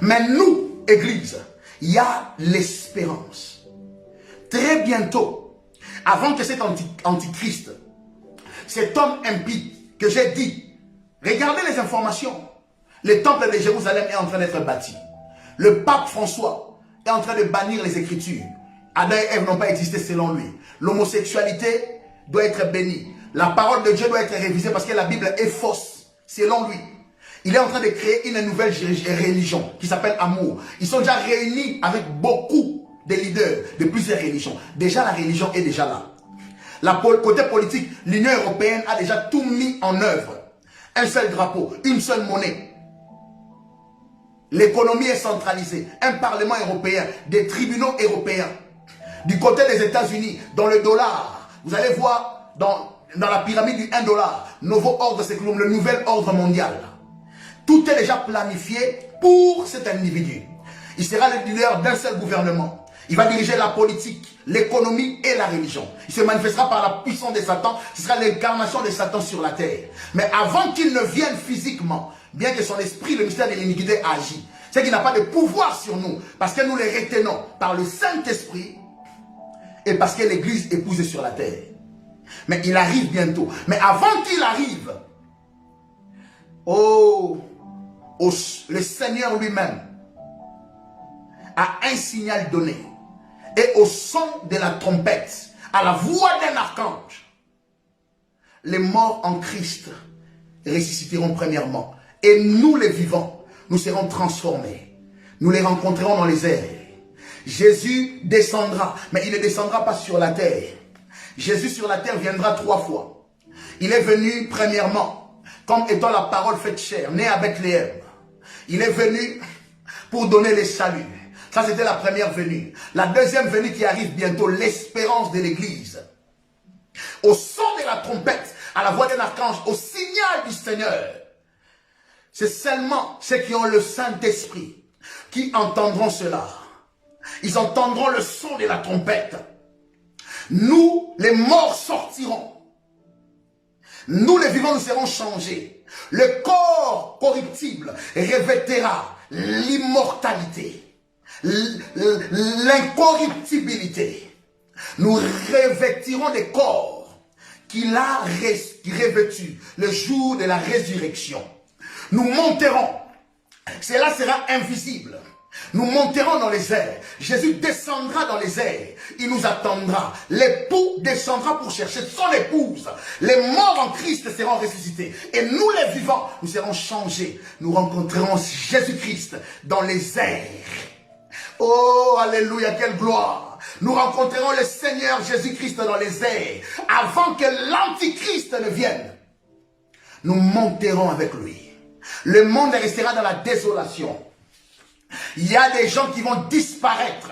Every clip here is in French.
Mais nous, Église, il y a l'espérance. Très bientôt, avant que cet antichrist, cet homme impie que j'ai dit, regardez les informations. Le temple de Jérusalem est en train d'être bâti. Le pape François est en train de bannir les Écritures. Adam et Ève n'ont pas existé selon lui. L'homosexualité doit être bénie. La parole de Dieu doit être révisée parce que la Bible est fausse selon lui. Il est en train de créer une nouvelle religion qui s'appelle Amour. Ils sont déjà réunis avec beaucoup de leaders de plusieurs religions. Déjà la religion est déjà là. Côté politique, l'Union européenne a déjà tout mis en œuvre. Un seul drapeau, une seule monnaie. L'économie est centralisée. Un parlement européen, des tribunaux européens. Du côté des États-Unis, dans le dollar, vous allez voir dans la pyramide du 1 dollar, nouveau ordre séculaire, le nouvel ordre mondial. Tout est déjà planifié pour cet individu. Il sera le leader d'un seul gouvernement. Il va diriger la politique, l'économie et la religion. Il se manifestera par la puissance de Satan. Ce sera l'incarnation de Satan sur la terre. Mais avant qu'il ne vienne physiquement, bien que son esprit, le mystère de l'iniquité agit, c'est qu'il n'a pas de pouvoir sur nous. Parce que nous les retenons par le Saint-Esprit et parce que l'Église est posée sur la terre. Mais il arrive bientôt. Mais avant qu'il arrive, le Seigneur lui-même a un signal donné. Et au son de la trompette, à la voix d'un archange, les morts en Christ ressusciteront premièrement. Et nous les vivants, nous serons transformés. Nous les rencontrerons dans les airs. Jésus descendra, mais il ne descendra pas sur la terre. Jésus sur la terre viendra 3 fois. Il est venu premièrement, comme étant la parole faite chair, né à Bethléem. Il est venu pour donner le salut. Ça, c'était la première venue. La deuxième venue qui arrive bientôt, l'espérance de l'Église. Au son de la trompette, à la voix d'un archange, au signal du Seigneur. C'est seulement ceux qui ont le Saint-Esprit qui entendront cela. Ils entendront le son de la trompette. Nous, les morts, sortirons. Nous, les vivants, nous serons changés. Le corps corruptible revêtira l'immortalité. L'incorruptibilité. Nous revêtirons des corps qu'il a revêtus le jour de la résurrection. Nous monterons. Cela sera invisible. Nous monterons dans les airs. Jésus descendra dans les airs. Il nous attendra. L'époux descendra pour chercher son épouse. Les morts en Christ seront ressuscités. Et nous les vivants, nous serons changés. Nous rencontrerons Jésus-Christ dans les airs. Oh, alléluia, quelle gloire. Nous rencontrerons le Seigneur Jésus-Christ dans les airs. Avant que l'Antichrist ne vienne, nous monterons avec lui. Le monde restera dans la désolation. Il y a des gens qui vont disparaître.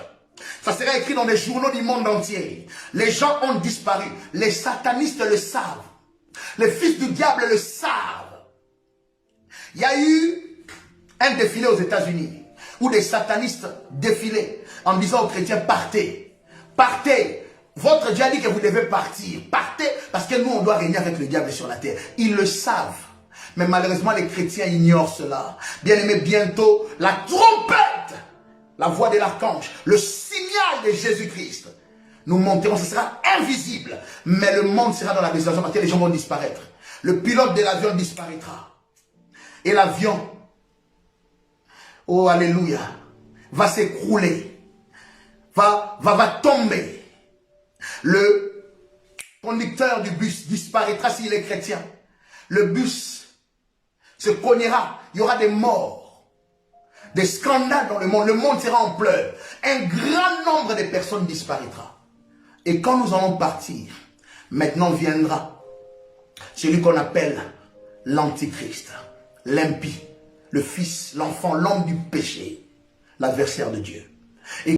Ça sera écrit dans les journaux du monde entier. Les gens ont disparu. Les satanistes le savent. Les fils du diable le savent. Il y a eu un défilé aux États-Unis où des satanistes défilaient en disant aux chrétiens, partez, partez. Votre Dieu a dit que vous devez partir. Partez parce que nous, on doit régner avec le diable sur la terre. Ils le savent. Mais malheureusement, les chrétiens ignorent cela. Bien aimé, bientôt, la trompette, la voix de l'archange, le signal de Jésus-Christ. Nous monterons, ce sera invisible. Mais le monde sera dans la désolation parce que les gens vont disparaître. Le pilote de l'avion disparaîtra. Et l'avion, oh alléluia, va s'écrouler. Va tomber. Le conducteur du bus disparaîtra s'il est chrétien. Le bus se cognera, il y aura des morts, des scandales dans le monde sera en pleurs, un grand nombre de personnes disparaîtra. Et quand nous allons partir, maintenant viendra celui qu'on appelle l'Antichrist, l'impie, le fils, l'enfant, l'homme du péché, l'adversaire de Dieu. Et